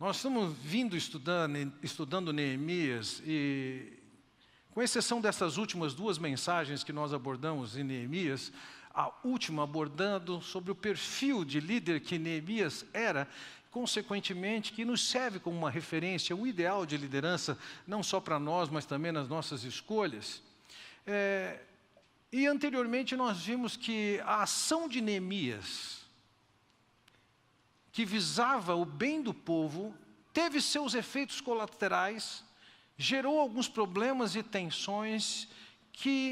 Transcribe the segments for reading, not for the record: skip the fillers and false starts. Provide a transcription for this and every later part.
Nós estamos estudando Neemias e, com exceção dessas últimas duas mensagens que nós abordamos em Neemias, a última abordando sobre o perfil de líder que Neemias era, consequentemente, que nos serve como uma referência, um ideal de liderança, não só para nós, mas também nas nossas escolhas. E anteriormente nós vimos que a ação de Neemias, que visava o bem do povo, teve seus efeitos colaterais, gerou alguns problemas e tensões,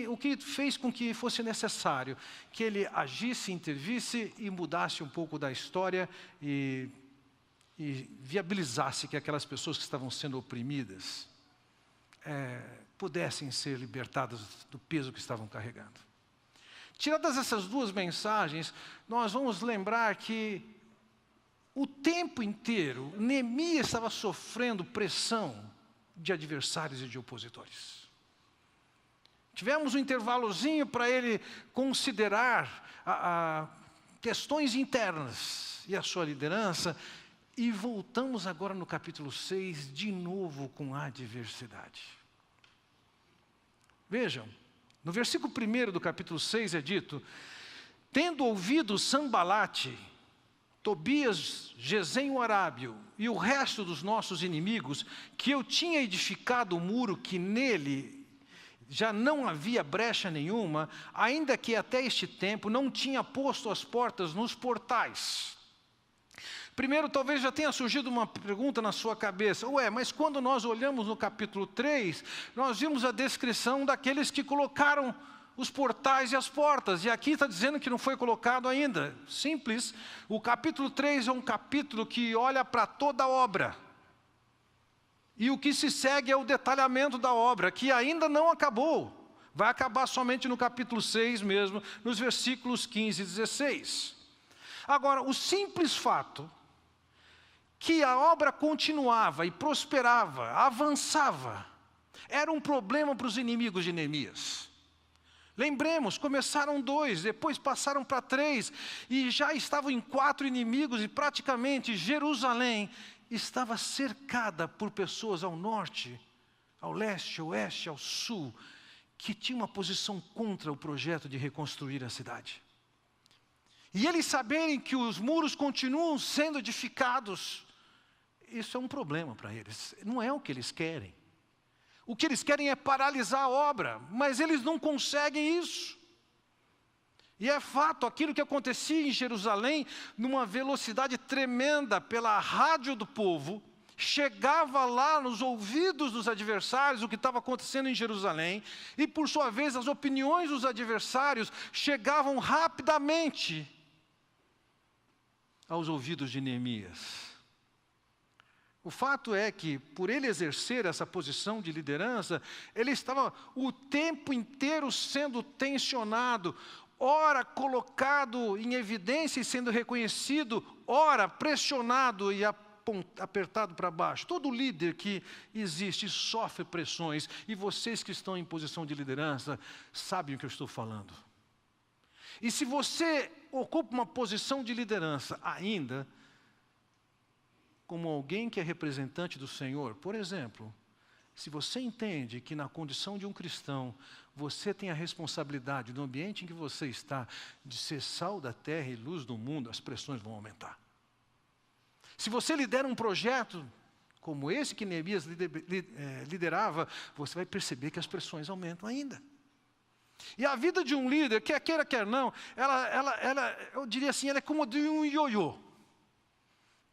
o que fez com que fosse necessário que ele agisse, intervisse e mudasse um pouco da história e viabilizasse que aquelas pessoas que estavam sendo oprimidas pudessem ser libertadas do peso que estavam carregando. Tiradas essas duas mensagens, nós vamos lembrar que o tempo inteiro, Neemias estava sofrendo pressão de adversários e de opositores. Tivemos um intervalozinho para ele considerar questões internas e a sua liderança, e voltamos agora no capítulo 6, de novo com a adversidade. Vejam, no versículo 1 do capítulo 6 é dito: tendo ouvido Sanbalate, Tobias, Gesem o Arábio e o resto dos nossos inimigos, que eu tinha edificado o muro que nele já não havia brecha nenhuma, ainda que até este tempo não tinha posto as portas nos portais. Primeiro, talvez já tenha surgido uma pergunta na sua cabeça: mas quando nós olhamos no capítulo 3, nós vimos a descrição daqueles que colocaram os portais e as portas, e aqui está dizendo que não foi colocado ainda. Simples, o capítulo 3 é um capítulo que olha para toda a obra, e o que se segue é o detalhamento da obra, que ainda não acabou, vai acabar somente no capítulo 6 mesmo, nos versículos 15 e 16. Agora, o simples fato que a obra continuava e prosperava, avançava, era um problema para os inimigos de Neemias. Lembremos, começaram 2, depois passaram para 3, e já estavam em 4 inimigos, e praticamente Jerusalém estava cercada por pessoas ao norte, ao leste, ao oeste, ao sul, que tinham uma posição contra o projeto de reconstruir a cidade. E eles saberem que os muros continuam sendo edificados, isso é um problema para eles, não é o que eles querem. O que eles querem é paralisar a obra, mas eles não conseguem isso. E é fato, aquilo que acontecia em Jerusalém, numa velocidade tremenda pela rádio do povo, chegava lá nos ouvidos dos adversários o que estava acontecendo em Jerusalém, e por sua vez as opiniões dos adversários chegavam rapidamente aos ouvidos de Neemias. O fato é que, por ele exercer essa posição de liderança, ele estava o tempo inteiro sendo tensionado, ora colocado em evidência e sendo reconhecido, ora pressionado e apertado para baixo. Todo líder que existe sofre pressões, e vocês que estão em posição de liderança sabem o que eu estou falando. E se você ocupa uma posição de liderança ainda, como alguém que é representante do Senhor, por exemplo, se você entende que na condição de um cristão, você tem a responsabilidade do ambiente em que você está, de ser sal da terra e luz do mundo, as pressões vão aumentar. Se você lidera um projeto como esse que Neemias liderava, você vai perceber que as pressões aumentam ainda. E a vida de um líder, quer queira, quer não, eu diria assim, ela é como de um ioiô.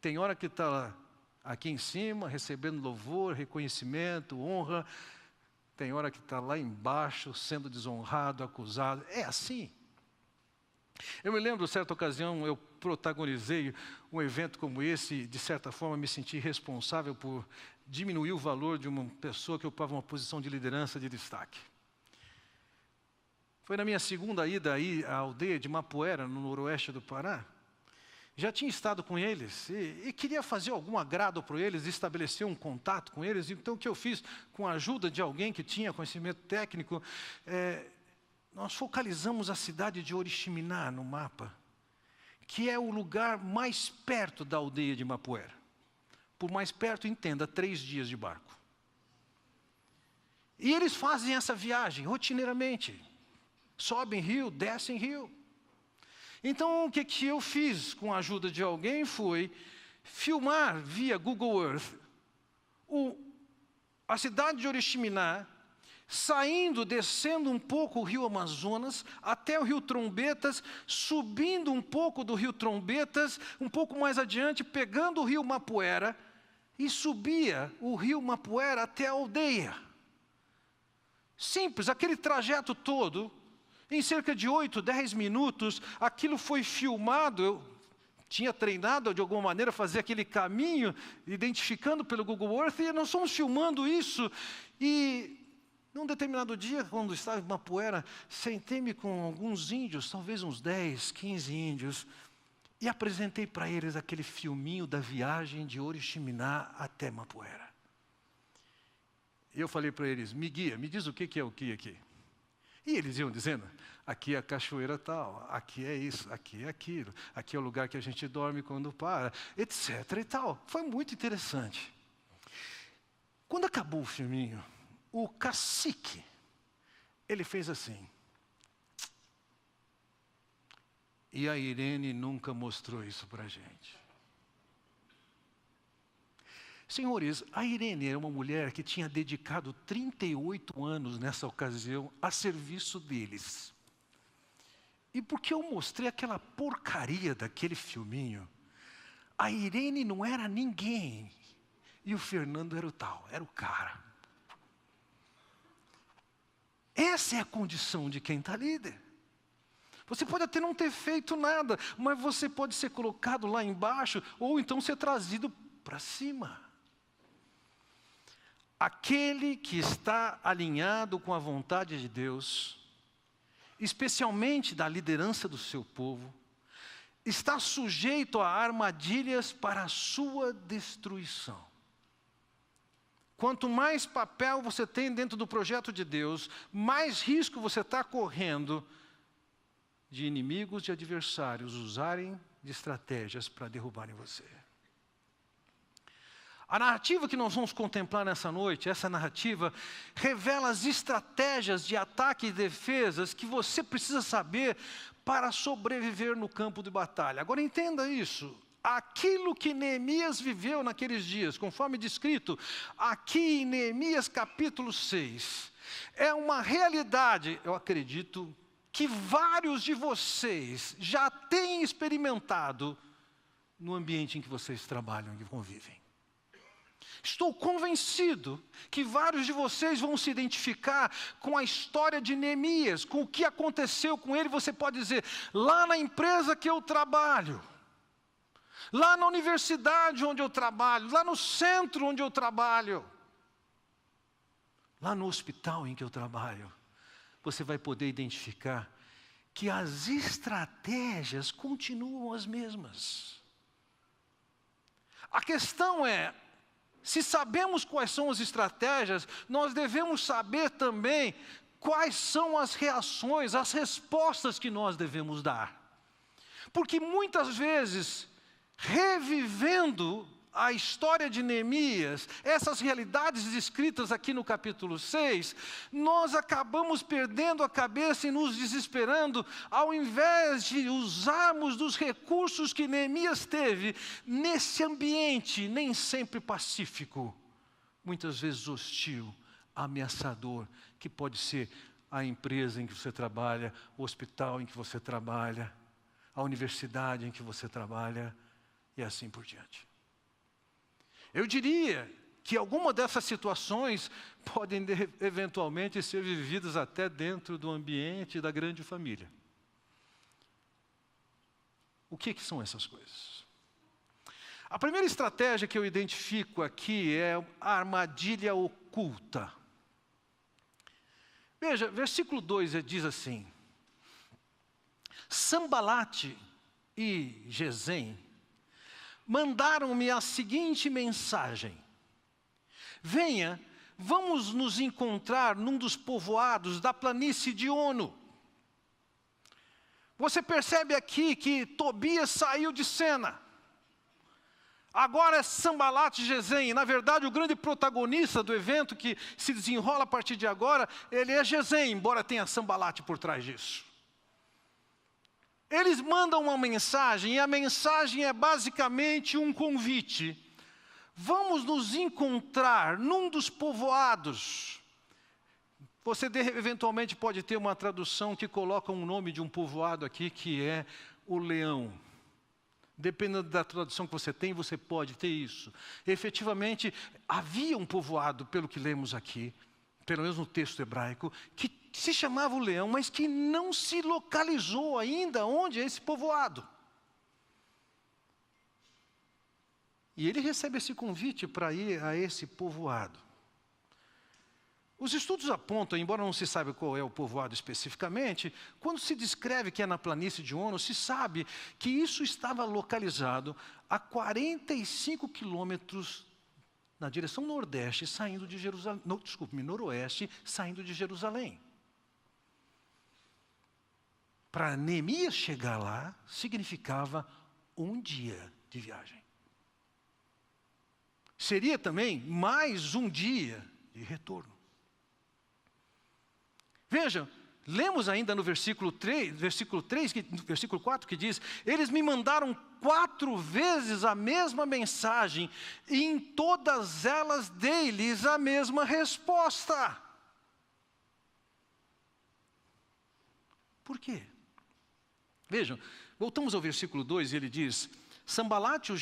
Tem hora que está aqui em cima, recebendo louvor, reconhecimento, honra. Tem hora que está lá embaixo, sendo desonrado, acusado. É assim. Eu me lembro, certa ocasião, eu protagonizei um evento como esse, de certa forma me senti responsável por diminuir o valor de uma pessoa que ocupava uma posição de liderança de destaque. Foi na minha segunda ida aí à aldeia de Mapuera, no noroeste do Pará. Já tinha estado com eles e queria fazer algum agrado para eles, estabelecer um contato com eles. Então, o que eu fiz, com a ajuda de alguém que tinha conhecimento técnico, nós focalizamos a cidade de Oriximiná no mapa, que é o lugar mais perto da aldeia de Mapuera. Por mais perto, entenda, 3 dias de barco. E eles fazem essa viagem rotineiramente. Sobem rio, descem rio. Então, o que eu fiz com a ajuda de alguém foi filmar via Google Earth a cidade de Oriximiná, saindo, descendo um pouco o rio Amazonas, até o rio Trombetas, subindo um pouco do rio Trombetas, um pouco mais adiante, pegando o rio Mapuera, e subia o rio Mapuera até a aldeia. Simples, aquele trajeto todo, em cerca de 8, 10 minutos, aquilo foi filmado. Eu tinha treinado de alguma maneira a fazer aquele caminho, identificando pelo Google Earth, e nós fomos filmando isso. E num determinado dia, quando estava em Mapuera, sentei-me com alguns índios, talvez uns 10, 15 índios, e apresentei para eles aquele filminho da viagem de Oriximiná até Mapuera. E eu falei para eles, me guia, me diz o que é o que aqui. E eles iam dizendo, aqui é a cachoeira tal, aqui é isso, aqui é aquilo, aqui é o lugar que a gente dorme quando para, etc. e tal. Foi muito interessante. Quando acabou o filminho, o cacique, ele fez assim. E a Irene nunca mostrou isso para a gente. Senhores, a Irene era uma mulher que tinha dedicado 38 anos nessa ocasião a serviço deles. E porque eu mostrei aquela porcaria daquele filminho, a Irene não era ninguém. E o Fernando era o tal, era o cara. Essa é a condição de quem está líder. Você pode até não ter feito nada, mas você pode ser colocado lá embaixo, ou então ser trazido para cima. Aquele que está alinhado com a vontade de Deus, especialmente da liderança do seu povo, está sujeito a armadilhas para a sua destruição. Quanto mais papel você tem dentro do projeto de Deus, mais risco você está correndo de inimigos e adversários usarem de estratégias para derrubarem você. A narrativa que nós vamos contemplar nessa noite, essa narrativa, revela as estratégias de ataque e defesas que você precisa saber para sobreviver no campo de batalha. Agora entenda isso. Aquilo que Neemias viveu naqueles dias, conforme descrito aqui em Neemias capítulo 6, é uma realidade, eu acredito, que vários de vocês já têm experimentado no ambiente em que vocês trabalham e convivem. Estou convencido que vários de vocês vão se identificar com a história de Neemias, com o que aconteceu com ele. Você pode dizer, lá na empresa que eu trabalho, lá na universidade onde eu trabalho, lá no centro onde eu trabalho, lá no hospital em que eu trabalho, você vai poder identificar que as estratégias continuam as mesmas. A questão é, se sabemos quais são as estratégias, nós devemos saber também quais são as reações, as respostas que nós devemos dar. Porque muitas vezes, revivendo a história de Neemias, essas realidades descritas aqui no capítulo 6, nós acabamos perdendo a cabeça e nos desesperando, ao invés de usarmos dos recursos que Neemias teve nesse ambiente nem sempre pacífico, muitas vezes hostil, ameaçador, que pode ser a empresa em que você trabalha, o hospital em que você trabalha, a universidade em que você trabalha, e assim por diante. Eu diria que alguma dessas situações podem eventualmente ser vividas até dentro do ambiente da grande família. O que são essas coisas? A primeira estratégia que eu identifico aqui é a armadilha oculta. Veja, versículo 2 diz assim: Sambalate e Gesem mandaram-me a seguinte mensagem: venha, vamos nos encontrar num dos povoados da planície de Ono. Você percebe aqui que Tobias saiu de cena. Agora é Sanbalat e Gesem. Na verdade, o grande protagonista do evento que se desenrola a partir de agora, ele é Gesem, embora tenha Sanbalat por trás disso. Eles mandam uma mensagem, e a mensagem é basicamente um convite. Vamos nos encontrar num dos povoados. Você eventualmente pode ter uma tradução que coloca um nome de um povoado aqui, que é o Leão. Dependendo da tradução que você tem, você pode ter isso. Efetivamente, havia um povoado, pelo que lemos aqui, pelo menos no texto hebraico, que se chamava o Leão, mas que não se localizou ainda onde é esse povoado. E ele recebe esse convite para ir a esse povoado. Os estudos apontam, embora não se saiba qual é o povoado especificamente, quando se descreve que é na planície de Ono, se sabe que isso estava localizado a 45 quilômetros na direção nordeste, saindo de Jerusalém, noroeste, saindo de Jerusalém. Para Neemias chegar lá, significava um dia de viagem. Seria também mais um dia de retorno. Veja, lemos ainda no versículo 4, que diz: eles me mandaram 4 vezes a mesma mensagem, e em todas elas dei-lhes a mesma resposta. Por quê? Vejam, voltamos ao versículo 2, e ele diz: Sanbalat e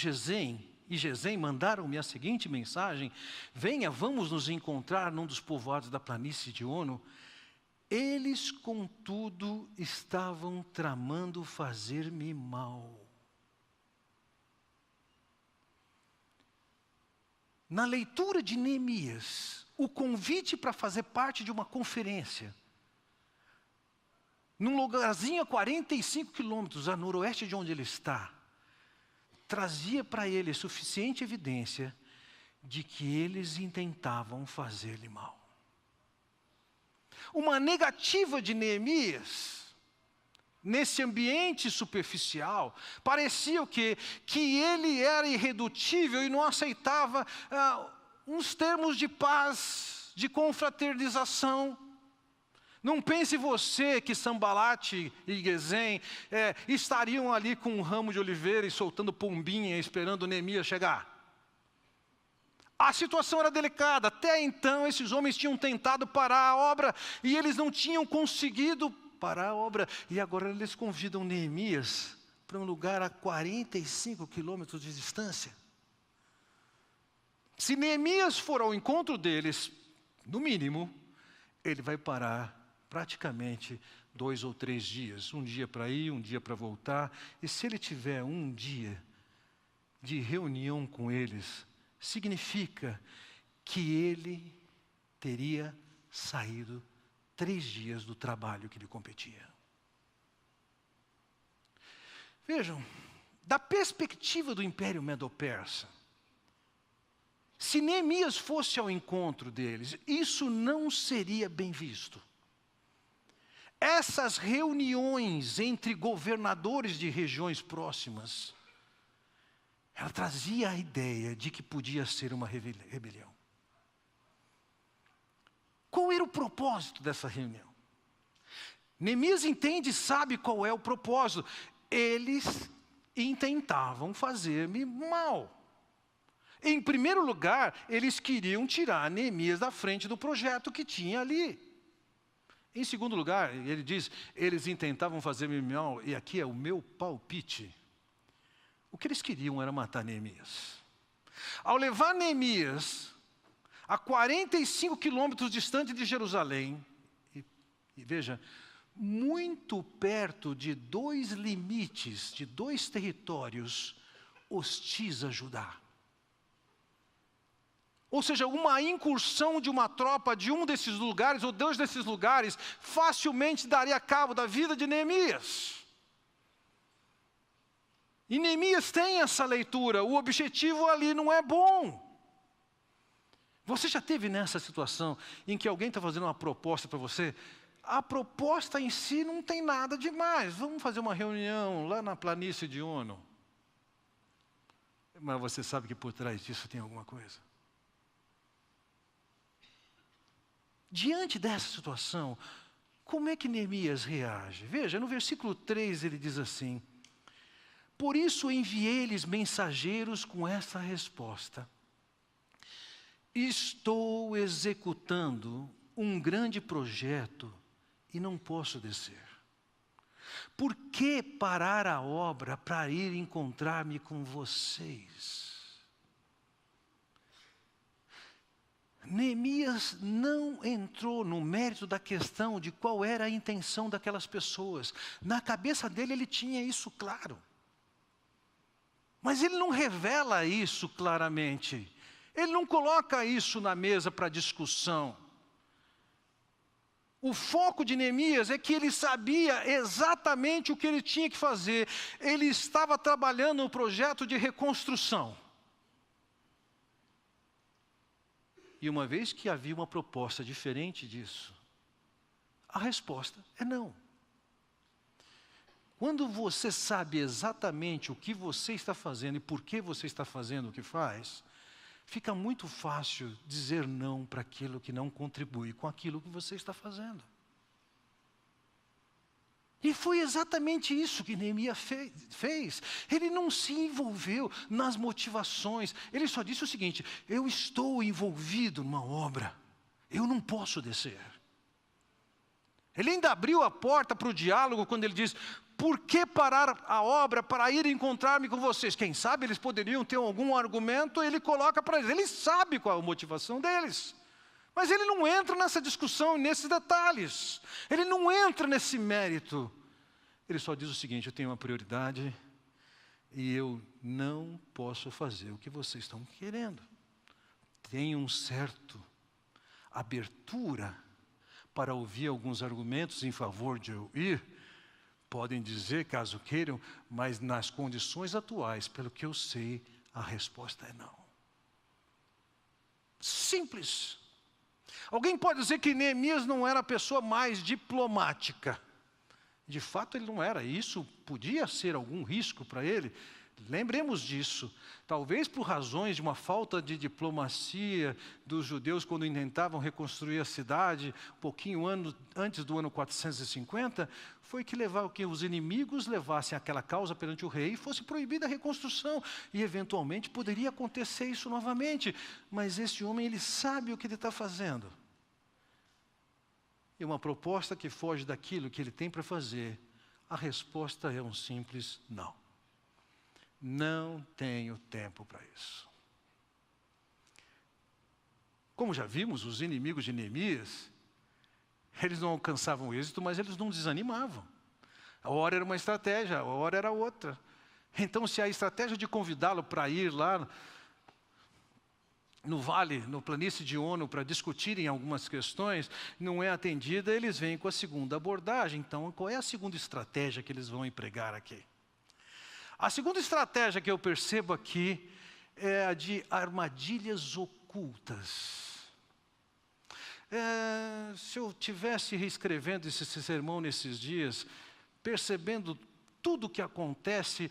Gesem mandaram-me a seguinte mensagem: venha, vamos nos encontrar num dos povoados da planície de Ono. Eles, contudo, estavam tramando fazer-me mal. Na leitura de Neemias, o convite para fazer parte de uma conferência, num lugarzinho a 45 quilômetros a noroeste de onde ele está, trazia para ele suficiente evidência de que eles intentavam fazer-lhe mal. Uma negativa de Neemias, nesse ambiente superficial, parecia o quê? Que ele era irredutível e não aceitava uns termos de paz, de confraternização. Não pense você que Sanbalat e Gesem estariam ali com um ramo de oliveira e soltando pombinha, esperando Neemias chegar. A situação era delicada. Até então, esses homens tinham tentado parar a obra e eles não tinham conseguido parar a obra. E agora eles convidam Neemias para um lugar a 45 quilômetros de distância. Se Neemias for ao encontro deles, no mínimo, ele vai parar praticamente 2 ou 3 dias. Um dia para ir, um dia para voltar. E se ele tiver um dia de reunião com eles, significa que ele teria saído 3 dias do trabalho que lhe competia. Vejam, da perspectiva do Império Medo-Persa, se Neemias fosse ao encontro deles, isso não seria bem visto. Essas reuniões entre governadores de regiões próximas, ela trazia a ideia de que podia ser uma rebelião. Qual era o propósito dessa reunião? Neemias entende e sabe qual é o propósito. Eles intentavam fazer-me mal. Em primeiro lugar, eles queriam tirar Neemias da frente do projeto que tinha ali. Em segundo lugar, ele diz, eles intentavam fazer-me mal, e aqui é o meu palpite. O que eles queriam era matar Neemias. Ao levar Neemias a 45 quilômetros distante de Jerusalém, e veja, muito perto de 2 limites, de 2 territórios hostis a Judá. Ou seja, uma incursão de uma tropa de um desses lugares, ou 2 desses lugares, facilmente daria cabo da vida de Neemias. E Neemias tem essa leitura, o objetivo ali não é bom. Você já esteve nessa situação em que alguém está fazendo uma proposta para você? A proposta em si não tem nada demais. Vamos fazer uma reunião lá na planície de Ono. Mas você sabe que por trás disso tem alguma coisa. Diante dessa situação, como é que Neemias reage? Veja, no versículo 3 ele diz assim: por isso enviei-lhes mensageiros com essa resposta: estou executando um grande projeto e não posso descer. Por que parar a obra para ir encontrar-me com vocês? Neemias não entrou no mérito da questão de qual era a intenção daquelas pessoas. Na cabeça dele ele tinha isso claro. Mas ele não revela isso claramente. Ele não coloca isso na mesa para discussão. O foco de Neemias é que ele sabia exatamente o que ele tinha que fazer. Ele estava trabalhando um projeto de reconstrução. E uma vez que havia uma proposta diferente disso, a resposta é não. Quando você sabe exatamente o que você está fazendo e por que você está fazendo o que faz, fica muito fácil dizer não para aquilo que não contribui com aquilo que você está fazendo. E foi exatamente isso que Neemias fez. Ele não se envolveu nas motivações. Ele só disse o seguinte: eu estou envolvido numa obra, eu não posso descer. Ele ainda abriu a porta para o diálogo quando ele diz: por que parar a obra para ir encontrar-me com vocês? Quem sabe eles poderiam ter algum argumento, ele coloca para eles. Ele sabe qual é a motivação deles. Mas ele não entra nessa discussão, nesses detalhes. Ele não entra nesse mérito. Ele só diz o seguinte: eu tenho uma prioridade e eu não posso fazer o que vocês estão querendo. Tenho um certo abertura para ouvir alguns argumentos em favor de eu ir. Podem dizer, caso queiram, mas nas condições atuais, pelo que eu sei, a resposta é não. Simples. Alguém pode dizer que Neemias não era a pessoa mais diplomática. De fato, ele não era. Isso podia ser algum risco para ele. Lembremos disso. Talvez por razões de uma falta de diplomacia dos judeus quando intentavam reconstruir a cidade, um pouquinho antes do ano 450, foi que os inimigos levassem aquela causa perante o rei e fosse proibida a reconstrução. E eventualmente poderia acontecer isso novamente. Mas esse homem, ele sabe o que ele está fazendo. E uma proposta que foge daquilo que ele tem para fazer, a resposta é um simples não. Não tenho tempo para isso. Como já vimos, os inimigos de Neemias, eles não alcançavam êxito, mas eles não desanimavam. A hora era uma estratégia, a hora era outra. Então, se a estratégia de convidá-lo para ir lá no vale, no planície de Ono, para discutirem algumas questões, não é atendida, eles vêm com a segunda abordagem. Então, qual é a segunda estratégia que eles vão empregar aqui? A segunda estratégia que eu percebo aqui é a de armadilhas ocultas. Se eu tivesse reescrevendo esse sermão nesses dias, percebendo tudo o que acontece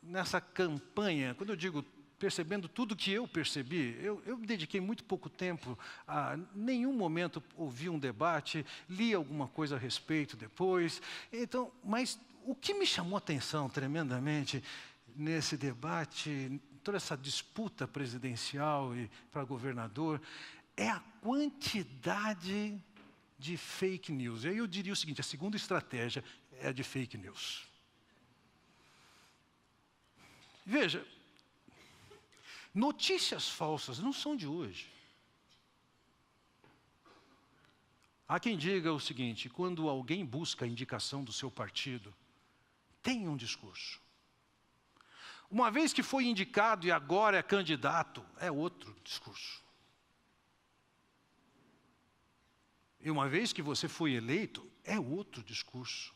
nessa campanha, quando eu digo percebendo tudo que eu percebi, eu me dediquei muito pouco tempo a nenhum momento ouvir um debate, li alguma coisa a respeito depois. Então, mas o que me chamou a atenção tremendamente nesse debate, toda essa disputa presidencial e para governador, é a quantidade de fake news. E aí eu diria o seguinte: a segunda estratégia é a de fake news. Veja, notícias falsas não são de hoje. Há quem diga o seguinte: quando alguém busca a indicação do seu partido, tem um discurso. Uma vez que foi indicado e agora é candidato, é outro discurso. E uma vez que você foi eleito, é outro discurso.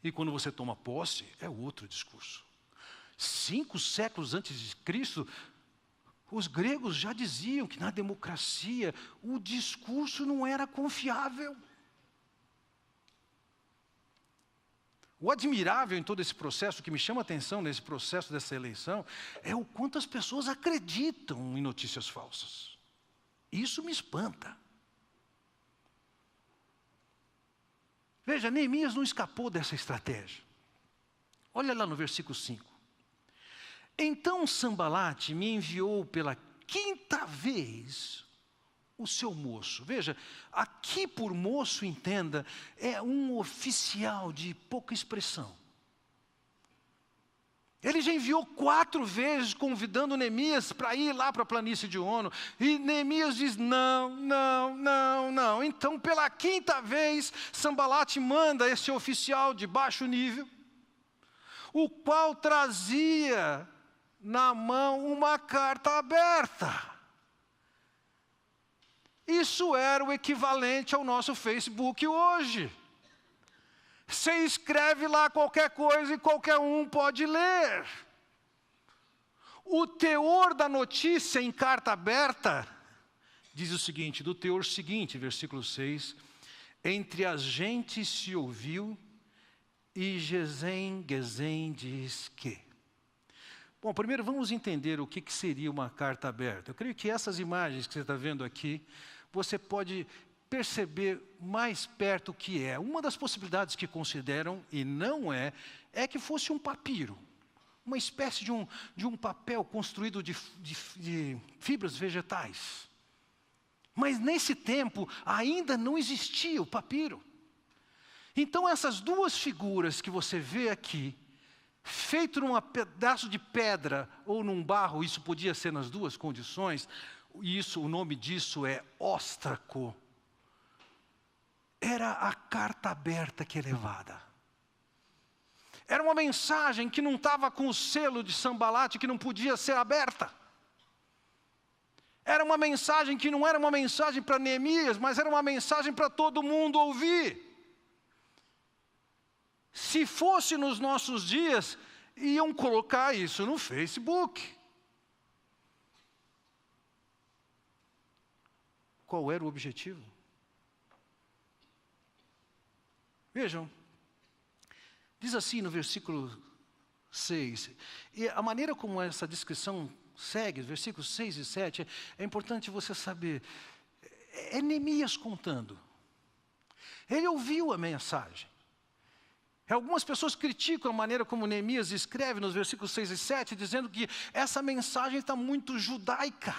E quando você toma posse, é outro discurso. 5 séculos antes de Cristo, os gregos já diziam que na democracia o discurso não era confiável. O admirável em todo esse processo, o que me chama a atenção nesse processo dessa eleição, é o quanto as pessoas acreditam em notícias falsas. Isso me espanta. Veja, Neemias não escapou dessa estratégia. Olha lá no versículo 5. Então Sanbalate me enviou pela 5ª vez o seu moço. Veja, aqui por moço, entenda, é um oficial de pouca expressão. Ele já enviou 4 vezes convidando Neemias para ir lá para a planície de Ono. E Neemias diz, não, não, não, não. Então, pela 5ª vez, Sanbalate manda esse oficial de baixo nível, o qual trazia na mão uma carta aberta. Isso era o equivalente ao nosso Facebook hoje. Você escreve lá qualquer coisa e qualquer um pode ler. O teor da notícia em carta aberta diz o seguinte, do teor seguinte, versículo 6, entre as gentes se ouviu e Gesem diz que. Bom, primeiro vamos entender o que seria uma carta aberta. Eu creio que essas imagens que você está vendo aqui, você pode perceber mais perto o que é. Uma das possibilidades que consideram, e não é que fosse um papiro. Uma espécie de um papel construído de fibras vegetais. Mas nesse tempo ainda não existia o papiro. Então essas duas figuras que você vê aqui, feito num pedaço de pedra ou num barro, isso podia ser nas duas condições, o nome disso é óstraco. Era a carta aberta que é levada. Era uma mensagem que não estava com o selo de Sanbalate, que não podia ser aberta. Era uma mensagem que não era uma mensagem para Neemias, mas era uma mensagem para todo mundo ouvir. Se fosse nos nossos dias, iam colocar isso no Facebook. Qual era o objetivo? Vejam, diz assim no versículo 6, e a maneira como essa descrição segue, versículos 6 e 7, é importante você saber, é Neemias contando. Ele ouviu a mensagem. Algumas pessoas criticam a maneira como Neemias escreve nos versículos 6 e 7, dizendo que essa mensagem está muito judaica.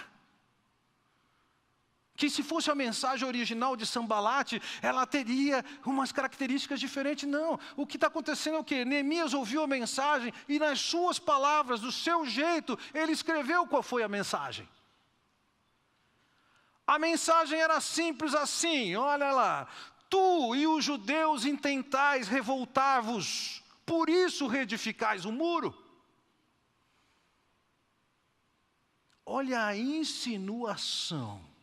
Que se fosse a mensagem original de Sanbalate, ela teria umas características diferentes. Não, o que está acontecendo é o quê? Neemias ouviu a mensagem e nas suas palavras, do seu jeito, ele escreveu qual foi a mensagem. A mensagem era simples assim, olha lá. Tu e os judeus intentais revoltar-vos, por isso reedificais o muro. Olha a insinuação.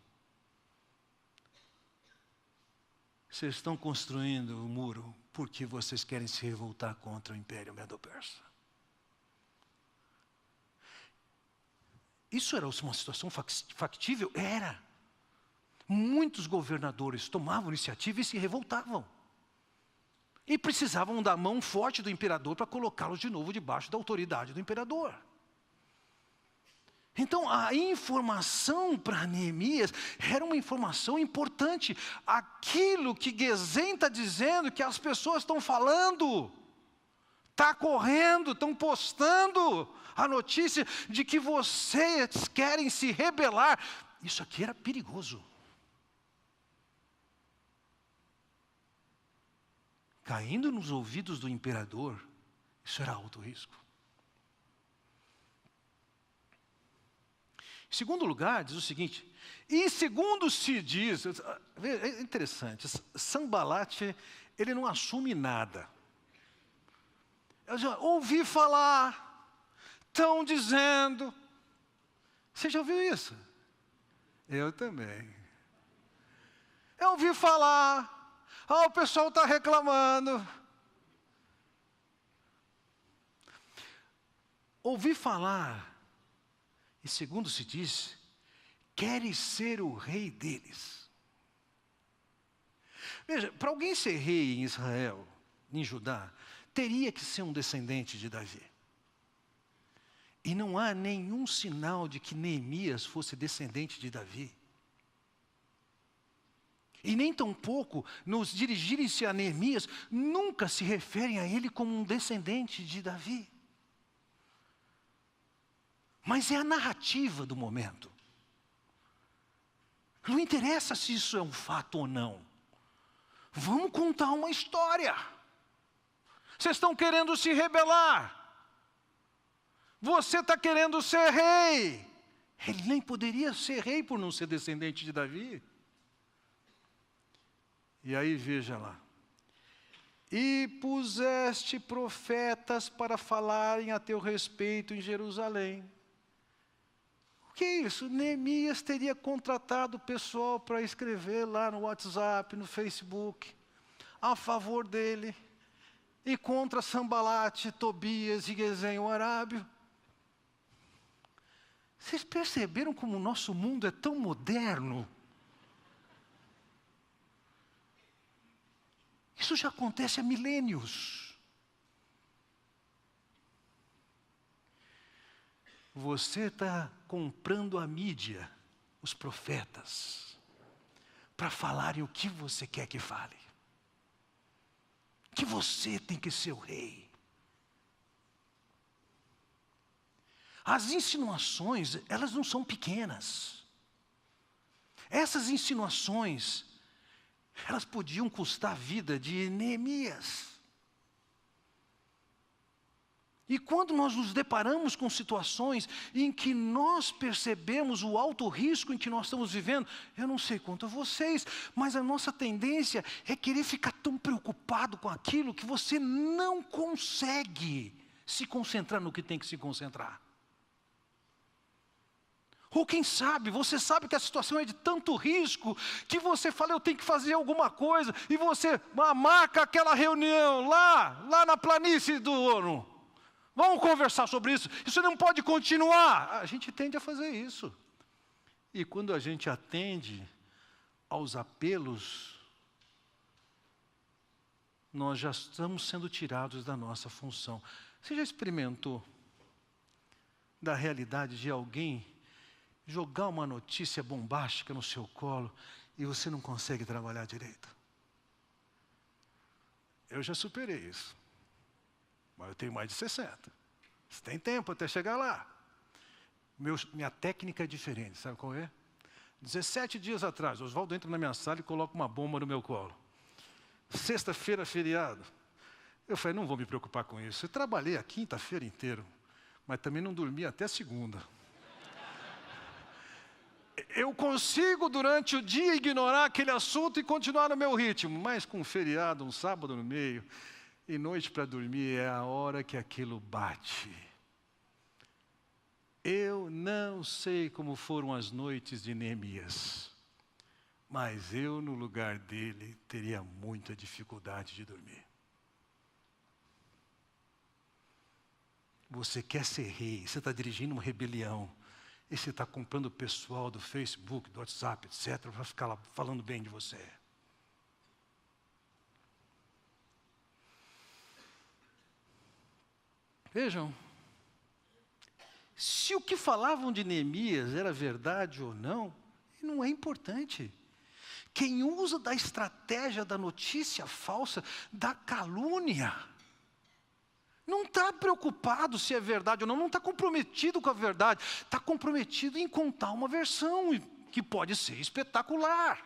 Vocês estão construindo o muro porque vocês querem se revoltar contra o Império Medo-Persa. Isso era uma situação factível? Era. Muitos governadores tomavam iniciativa e se revoltavam. E precisavam da mão forte do imperador para colocá-los de novo debaixo da autoridade do imperador. Então, a informação para Neemias era uma informação importante. Aquilo que Gesem está dizendo, que as pessoas estão falando, está correndo, estão postando a notícia de que vocês querem se rebelar. Isso aqui era perigoso. Caindo nos ouvidos do imperador, isso era alto risco. Em segundo lugar, diz o seguinte, e segundo se diz, é interessante, Sanbalate, ele não assume nada. Eu já ouvi falar, estão dizendo. Você já ouviu isso? Eu também. Eu ouvi falar, o pessoal está reclamando. Ouvi falar. E segundo se diz, queres ser o rei deles. Veja, para alguém ser rei em Israel, em Judá, teria que ser um descendente de Davi. E não há nenhum sinal de que Neemias fosse descendente de Davi. E nem tampouco, nos dirigirem-se a Neemias, nunca se referem a ele como um descendente de Davi. Mas é a narrativa do momento. Não interessa se isso é um fato ou não. Vamos contar uma história. Vocês estão querendo se rebelar. Você está querendo ser rei. Ele nem poderia ser rei por não ser descendente de Davi. E aí veja lá. E puseste profetas para falarem a teu respeito em Jerusalém. O que é isso? Neemias teria contratado o pessoal para escrever lá no WhatsApp, no Facebook, a favor dele, e contra Sanbalate, Tobias e Gesem o arábio. Vocês perceberam como o nosso mundo é tão moderno? Isso já acontece há milênios. Você está comprando a mídia, os profetas, para falarem o que você quer que fale. Que você tem que ser o rei. As insinuações, elas não são pequenas. Essas insinuações, elas podiam custar a vida de Neemias. E quando nós nos deparamos com situações em que nós percebemos o alto risco em que nós estamos vivendo, eu não sei quanto a vocês, mas a nossa tendência é querer ficar tão preocupado com aquilo que você não consegue se concentrar no que tem que se concentrar. Ou quem sabe, você sabe que a situação é de tanto risco, que você fala, eu tenho que fazer alguma coisa, e você marca aquela reunião lá na planície do ONU. Vamos conversar sobre isso. Isso não pode continuar. A gente tende a fazer isso. E quando a gente atende aos apelos, nós já estamos sendo tirados da nossa função. Você já experimentou da realidade de alguém jogar uma notícia bombástica no seu colo e você não consegue trabalhar direito? Eu já superei isso. Mas eu tenho mais de 60. Você tem tempo até chegar lá. Minha técnica é diferente, sabe qual é? 17 dias atrás, Oswaldo entra na minha sala e coloca uma bomba no meu colo. Sexta-feira, feriado. Eu falei, não vou me preocupar com isso. Eu trabalhei a quinta-feira inteira, mas também não dormi até segunda. Eu consigo, durante o dia, ignorar aquele assunto e continuar no meu ritmo, mas com um feriado, um sábado no meio, e noite para dormir é a hora que aquilo bate. Eu não sei como foram as noites de Neemias, mas eu, no lugar dele, teria muita dificuldade de dormir. Você quer ser rei, você está dirigindo uma rebelião, e você está comprando o pessoal do Facebook, do WhatsApp, etc., para ficar lá falando bem de você. Vejam, se o que falavam de Neemias era verdade ou não é importante. Quem usa da estratégia da notícia falsa, da calúnia, não está preocupado se é verdade ou não está comprometido com a verdade, está comprometido em contar uma versão que pode ser espetacular.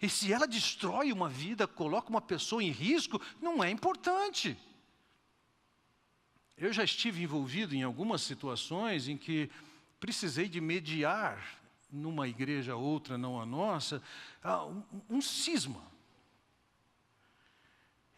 E se ela destrói uma vida, coloca uma pessoa em risco, não é importante. Eu já estive envolvido em algumas situações em que precisei de mediar, numa igreja outra, não a nossa, um cisma.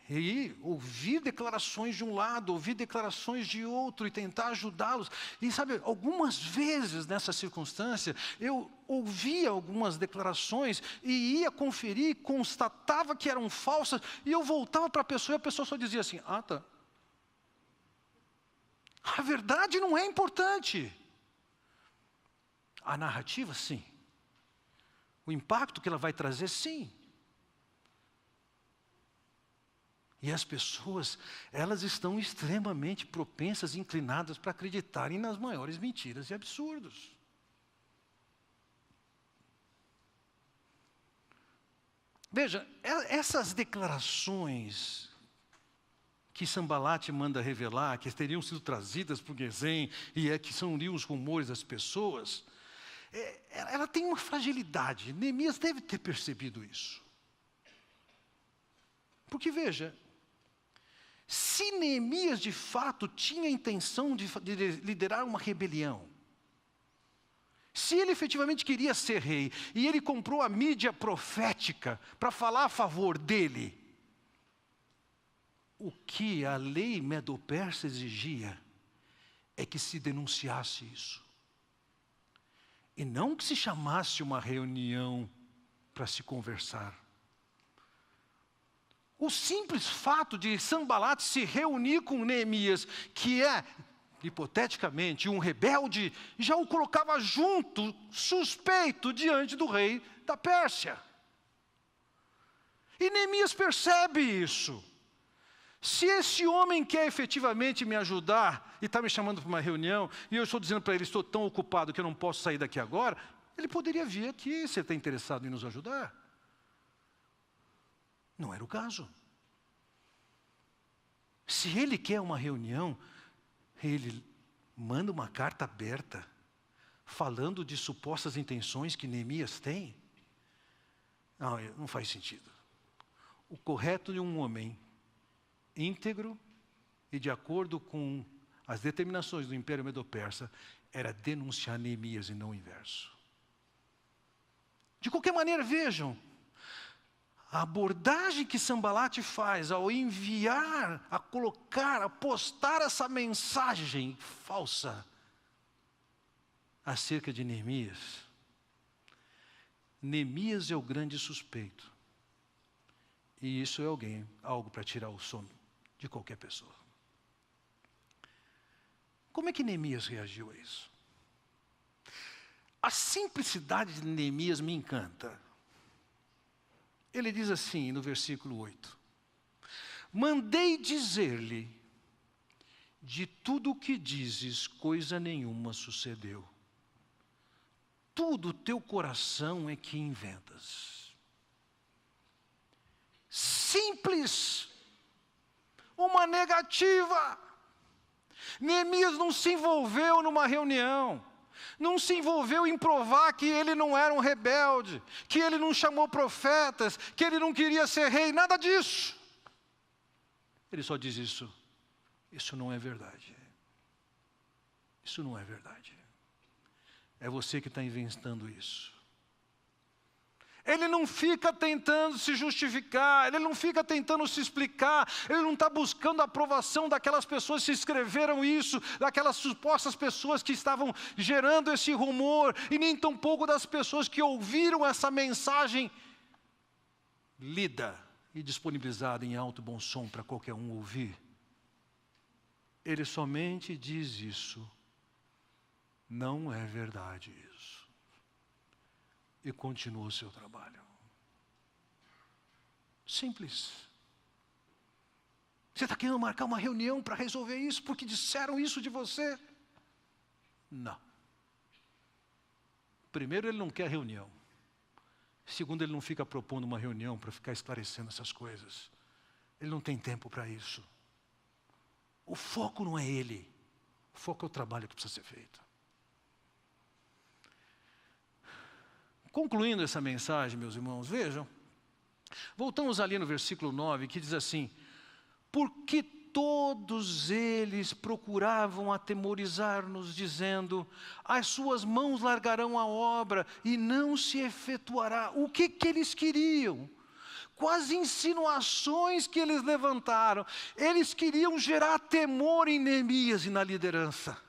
E ouvir declarações de um lado, ouvir declarações de outro e tentar ajudá-los. E sabe, algumas vezes nessa circunstância, eu ouvia algumas declarações e ia conferir, constatava que eram falsas, e eu voltava para a pessoa e a pessoa só dizia assim, tá. A verdade não é importante. A narrativa, sim. O impacto que ela vai trazer, sim. E as pessoas, elas estão extremamente propensas, inclinadas para acreditarem nas maiores mentiras e absurdos. Veja, essas declarações que Sanbalate manda revelar, que teriam sido trazidas por Gesem, e que são os rumores das pessoas, ela tem uma fragilidade. Neemias deve ter percebido isso. Porque veja, se Neemias de fato tinha a intenção de liderar uma rebelião, se ele efetivamente queria ser rei, e ele comprou a mídia profética para falar a favor dele, o que a lei medo-persa exigia é que se denunciasse isso. E não que se chamasse uma reunião para se conversar. O simples fato de Sanbalate se reunir com Neemias, que é, hipoteticamente, um rebelde, já o colocava junto, suspeito, diante do rei da Pérsia. E Neemias percebe isso. Se esse homem quer efetivamente me ajudar, e está me chamando para uma reunião, e eu estou dizendo para ele, estou tão ocupado que eu não posso sair daqui agora, ele poderia vir aqui, se ele está interessado em nos ajudar. Não era o caso. Se ele quer uma reunião, ele manda uma carta aberta, falando de supostas intenções que Neemias tem. Não faz sentido. O correto de um homem íntegro e de acordo com as determinações do Império Medo-Persa era denunciar Neemias e não o inverso. De qualquer maneira, vejam, a abordagem que Sanbalate faz ao enviar, a colocar, a postar essa mensagem falsa acerca de Neemias. Neemias é o grande suspeito. E isso é algo para tirar o sono de qualquer pessoa. Como é que Neemias reagiu a isso? A simplicidade de Neemias me encanta. Ele diz assim no versículo 8: mandei dizer-lhe, de tudo o que dizes, coisa nenhuma sucedeu. Tudo teu coração é que inventas. Simples. Uma negativa. Neemias não se envolveu numa reunião. Não se envolveu em provar que ele não era um rebelde, que ele não chamou profetas, que ele não queria ser rei, nada disso. Ele só diz isso. Isso não é verdade. Isso não é verdade. É você que está inventando isso. Ele não fica tentando se justificar, ele não fica tentando se explicar, ele não está buscando a aprovação daquelas pessoas que escreveram isso, daquelas supostas pessoas que estavam gerando esse rumor, e nem tampouco das pessoas que ouviram essa mensagem lida e disponibilizada em alto e bom som para qualquer um ouvir. Ele somente diz isso. Não é verdade isso. E continua o seu trabalho. Simples. Você está querendo marcar uma reunião para resolver isso porque disseram isso de você? Não. Primeiro, ele não quer reunião. Segundo, ele não fica propondo uma reunião para ficar esclarecendo essas coisas. Ele não tem tempo para isso. O foco não é ele. O foco é o trabalho que precisa ser feito. Concluindo essa mensagem, meus irmãos, vejam. Voltamos ali no versículo 9, que diz assim: porque todos eles procuravam atemorizar-nos, dizendo, as suas mãos largarão a obra e não se efetuará. O que eles queriam? Com as insinuações que eles levantaram, eles queriam gerar temor em Neemias e na liderança.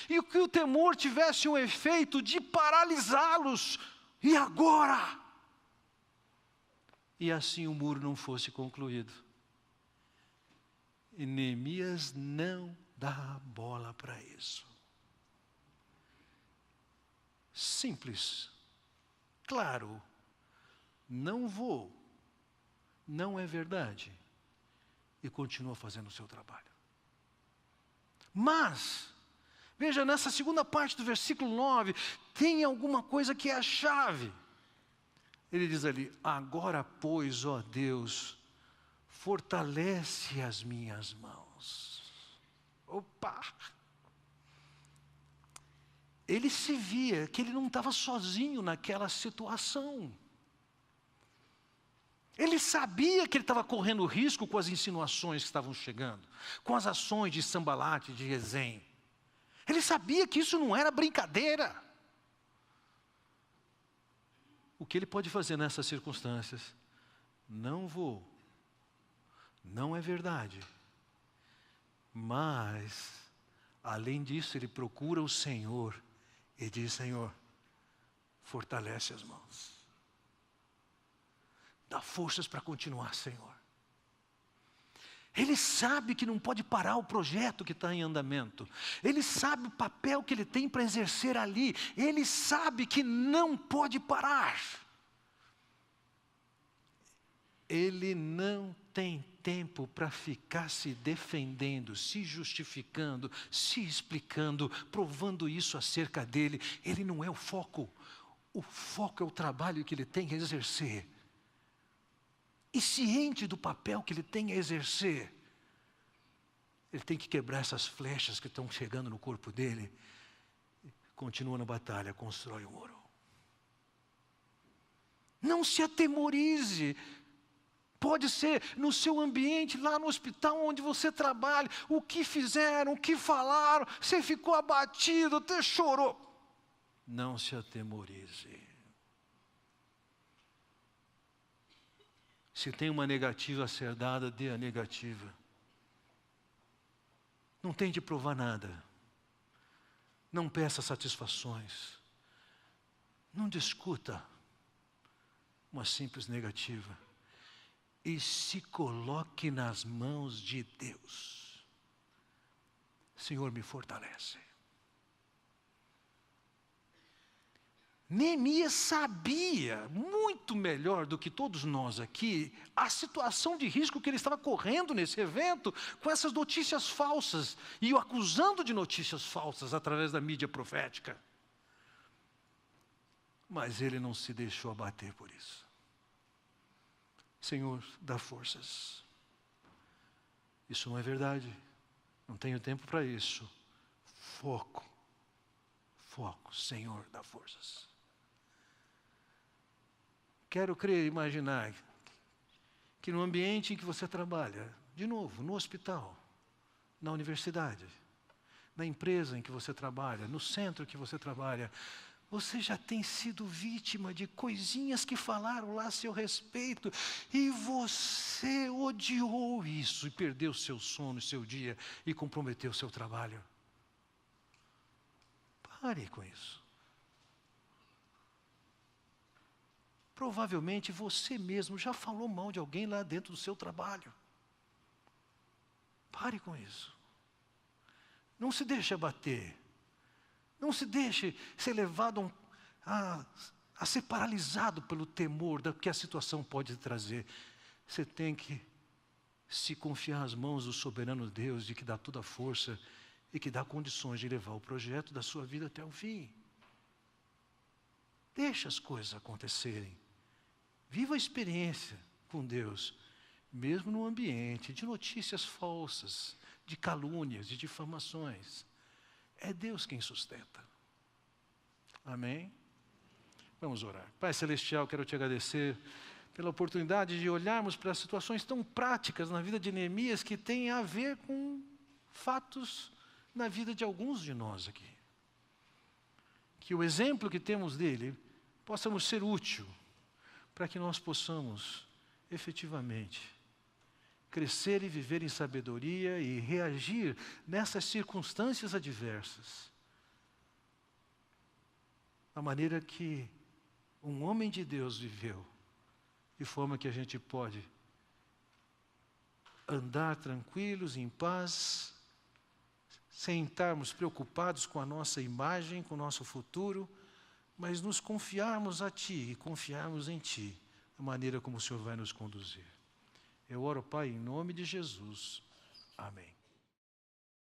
E que o temor tivesse um efeito de paralisá-los. E agora? E assim o muro não fosse concluído. E Neemias não dá bola para isso. Simples. Claro. Não vou. Não é verdade. e continua fazendo o seu trabalho. Mas, veja, nessa segunda parte do versículo 9, tem alguma coisa que é a chave. Ele diz ali: agora, pois, ó Deus, fortalece as minhas mãos. Opa! Ele se via que ele não estava sozinho naquela situação. Ele sabia que ele estava correndo risco com as insinuações que estavam chegando, com as ações de Sanbalate, de Gesem. Ele sabia que isso não era brincadeira. O que ele pode fazer nessas circunstâncias? Não vou. Não é verdade. Mas, além disso, ele procura o Senhor e diz: Senhor, fortalece as mãos. Dá forças para continuar, Senhor. Ele sabe que não pode parar o projeto que está em andamento. Ele sabe o papel que ele tem para exercer ali. Ele sabe que não pode parar. Ele não tem tempo para ficar se defendendo, se justificando, se explicando, provando isso acerca dele. Ele não é o foco. O foco é o trabalho que ele tem que exercer. E ciente do papel que ele tem a exercer, ele tem que quebrar essas flechas que estão chegando no corpo dele. Continua na batalha, constrói o muro. Não se atemorize. Pode ser no seu ambiente, lá no hospital onde você trabalha, o que fizeram, o que falaram, você ficou abatido, até chorou. Não se atemorize. Se tem uma negativa a ser dada, dê a negativa. Não tente provar nada. Não peça satisfações. Não discuta uma simples negativa. E se coloque nas mãos de Deus. Senhor, me fortalece. Neemias sabia, muito melhor do que todos nós aqui, a situação de risco que ele estava correndo nesse evento, com essas notícias falsas, e o acusando de notícias falsas através da mídia profética. Mas ele não se deixou abater por isso. Senhor, dá forças. Isso não é verdade. Não tenho tempo para isso. Foco. Foco. Senhor, dá forças. Quero crer, imaginar que no ambiente em que você trabalha, de novo, no hospital, na universidade, na empresa em que você trabalha, no centro que você trabalha, você já tem sido vítima de coisinhas que falaram lá a seu respeito e você odiou isso e perdeu seu sono, seu dia e comprometeu seu trabalho. Pare com isso. Provavelmente você mesmo já falou mal de alguém lá dentro do seu trabalho. Pare com isso. Não se deixe abater. Não se deixe ser levado a ser paralisado pelo temor que a situação pode trazer. Você tem que se confiar às mãos do soberano Deus, de que dá toda a força e que dá condições de levar o projeto da sua vida até o fim. Deixe as coisas acontecerem. Viva a experiência com Deus, mesmo no ambiente de notícias falsas, de calúnias, de difamações. É Deus quem sustenta. Amém? Vamos orar. Pai Celestial, quero te agradecer pela oportunidade de olharmos para situações tão práticas na vida de Neemias que têm a ver com fatos na vida de alguns de nós aqui. Que o exemplo que temos dele possa nos ser útil para que nós possamos efetivamente crescer e viver em sabedoria e reagir nessas circunstâncias adversas. A maneira que um homem de Deus viveu, de forma que a gente pode andar tranquilos, em paz, sem estarmos preocupados com a nossa imagem, com o nosso futuro, mas nos confiarmos a Ti e confiarmos em Ti, a maneira como o Senhor vai nos conduzir. Eu oro, Pai, em nome de Jesus. Amém.